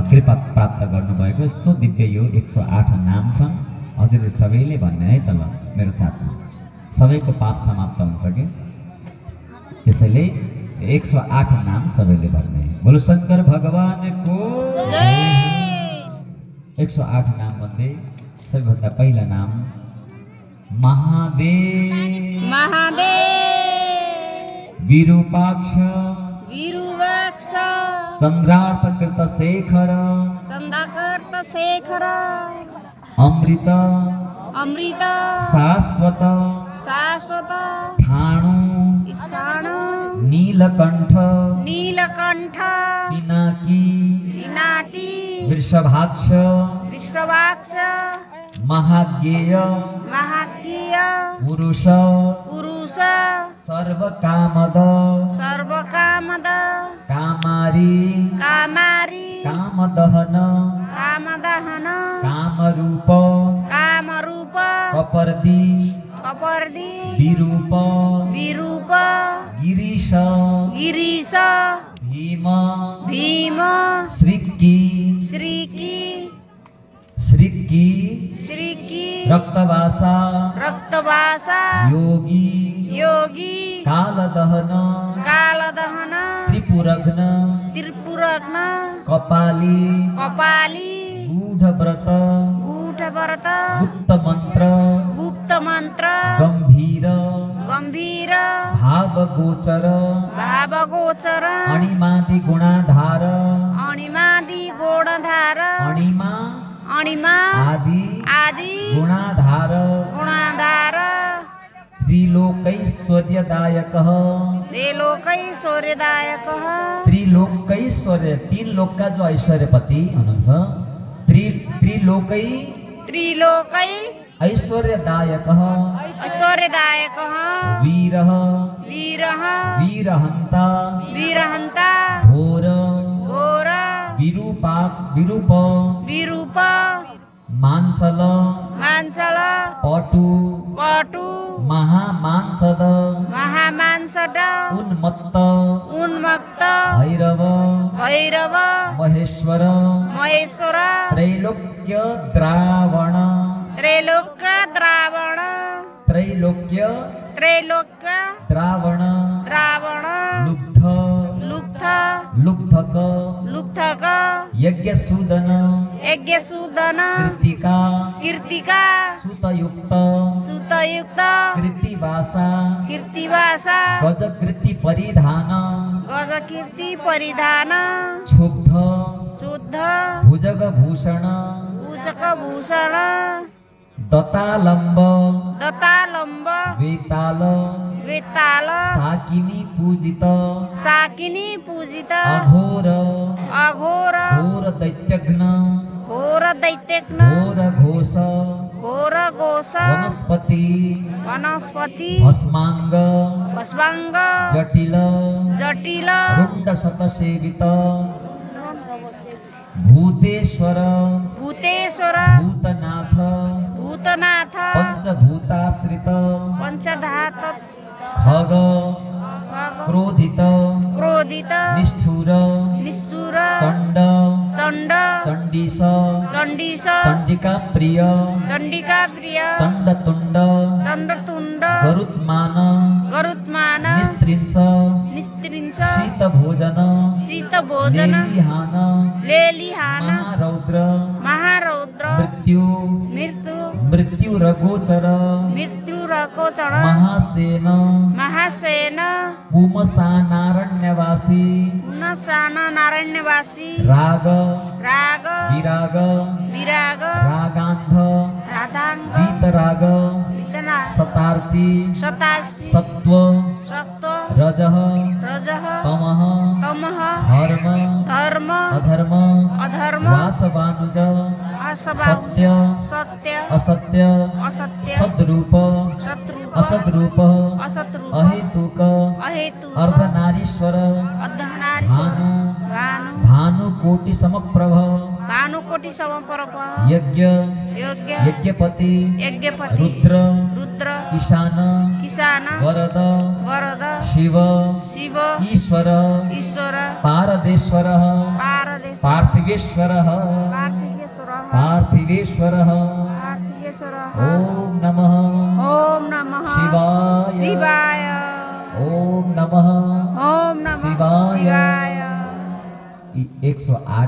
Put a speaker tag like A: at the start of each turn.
A: कृपा प्राप्त गर्नुभएको यस्तो दिव्य यो 108 नाम छन्। हजुरले सबैले भन्ने है त ल मेरो साथमा सबैको पाप समाप्त हुन्छ कि त्यसैले 108 नाम सबैले भन्ने। बोलो शंकर भगवानको जय। 108 नाम भन्दै सबैभन्दा पहिला नाम महादेव
B: महादेव
A: विरूपाक्ष
B: विरूपाक्ष
A: चंद्रार्पकृत शेखर
B: चंद्राकृत शेखर
A: अमृत
B: अमृत
A: शाश्वत
B: शाश्वत
A: स्थाणु
B: स्थाणु
A: नीलकंठ
B: नीलकंठ
A: पिनाकी
B: पिनाकी
A: वृषभाक्ष
B: विश्ववाक्ष
A: महाज्ञेय
B: महाज्ञेय
A: पुरुष
B: पुरुष
A: सर्वकामद
B: सर्वकामद
A: कामारी
B: कामारी
A: कामदहन
B: कामदहन
A: कामरूप
B: कामरूप
A: कपर्दी
B: कपर्दी
A: विरूप
B: विरूप
A: गिरीश
B: गिरीश
A: भीम
B: भीम
A: श्रीकी
B: श्रीकी
A: श्रीकी
B: श्रीकी
A: रक्तवासा
B: रक्तवासा
A: योगी
B: योगी
A: कालदहन
B: कालदहन
A: त्रिपुरघ्न
B: त्रिपुरघ्न
A: कपाली
B: कपाली
A: गूढ़व्रत
B: गूढ़व्रत
A: गुप्त मंत्र
B: गुप्त मंत्र
A: गंभीर
B: गंभीर
A: भावगोचर
B: भावगोचर
A: अणिमादि गुणाधार
B: अणिमादि गुणधार
A: अणिमा
B: अणिमा
A: आदि
B: आदि
A: गुणाधार
B: गुणाधार
A: त्रिलोकैश्वर्यदायकः
B: त्रिलोकैश्वर्यदायकः
A: त्रिलोकैश्वर्य तीन लोक का जो ऐश्वर्यपति हुनुहुन्छ त्रिलोकै
B: त्रिलोकै
A: ऐश्वर्यदायकः
B: ऐश्वर्यदायकः
A: वीरः
B: वीरः
A: वीरहन्ता
B: वीरहन्ता
A: घोर
B: घोर
A: विरूप
B: विरूप
A: मांसल
B: मांसल
A: पटु
B: पटु
A: महामांसद
B: महामांसद
A: उन्मत्त
B: उन्मत्त
A: भैरव
B: भैरव
A: महेश्वर
B: महेश्वर
A: त्रैलोक्य द्रावण
B: त्रैलोक्य द्रावण
A: त्रैलोक्य
B: त्रैलोक्य
A: द्रावण
B: द्रावण
A: लुब्ध
B: लुब्ध
A: लुब्धक
B: लुब्धक
A: यज्ञसूदन
B: यज्ञसूदन
A: कृतिका
B: कीर्तिका
A: सुतयुक्त
B: सुतयुक्त
A: कृतिवासा
B: कीर्तिवासा
A: गजकृति परिधान
B: गजकीर्ति परिधान
A: क्षुब्ध
B: शुद्ध
A: भुजगभूषण
B: पूजक भूषण
A: दतालम्ब
B: दतालम्ब
A: वेताल
B: वेताल
A: साकिनी पूजित
B: साकिनी पूजित
A: अघोर
B: अघोर
A: घोर दैत्यघ्न
B: घोर दैत्यघ्न
A: घोर घोष
B: घोर घोष
A: वनस्पति
B: वनस्पति
A: भस्मांग
B: भस्मांग
A: जटिल
B: जटिल
A: रुंड शतसेवित भूतेश्वर
B: भूतेश्वर
A: भूतनाथ
B: भूतनाथ
A: पंचभूताश्रित
B: पंचधात
A: खग क्रोधित
B: क्रोधित
A: निष्ठुर
B: निष्ठुर
A: चंड
B: चंड
A: चंडीश
B: चंडीश
A: चंडिका प्रिय
B: चंडिका प्रिय
A: चंडतुंड
B: चंडतुंड
A: गरुत्मान
B: गरुत्मान
A: निस्त्रिंस
B: निस्त्रिंच
A: शीत भोजन
B: शीत भोजन
A: लेलिहान
B: लेलिहान
A: महारौद्र
B: महारौद्र
A: मृत्यु
B: मृत्यु
A: मृत्यु रघोचर
B: मृत्यु रकोचण
A: महासेन
B: महासेन
A: पुमसानारण्यवासी
B: पुनसान नारण्यवासी
A: राग
B: राग
A: विराग
B: विराग
A: रागांध
B: राधांग
A: वीतराग
B: वितना
A: सतार्ची
B: सतासी
A: सत्व
B: सत्व
A: रजः
B: रजः
A: तमः
B: तमः
A: धर्म
B: धर्म
A: अधर्म
B: अधर्म
A: वासवानुज
B: असभाव
A: सत्य
B: सत्य
A: असत्य
B: असत्य
A: सद्रूप
B: शत्रुप
A: असद्रूप
B: असत्रुप
A: अहेतुक
B: अहेतु
A: अर्धनारीश्वर
B: अर्धनारीश्वर
A: भानु भानुकोटि समप्रभ
B: भानुकोटि समप्रभ
A: यज्ञ
B: योग्य
A: यज्ञपति
B: यज्ञपति
A: रुद्र
B: रुद्र
A: ईशान
B: किसान
A: वरद
B: वरद
A: शिव
B: शिव
A: ईश्वर
B: ईश्वर
A: पारदेश्वर
B: पारदेश
A: पार्थिवेश्वर
B: पार्थिवेश्वर
A: पार्थिवेश्वर
B: पार्थिवेश्वर
A: ओम नमः
B: ओम नमः
A: शिवाय
B: शिवाय
A: ओम नमः
B: ओम नमः
A: शिवाय
B: शिवाय
A: 108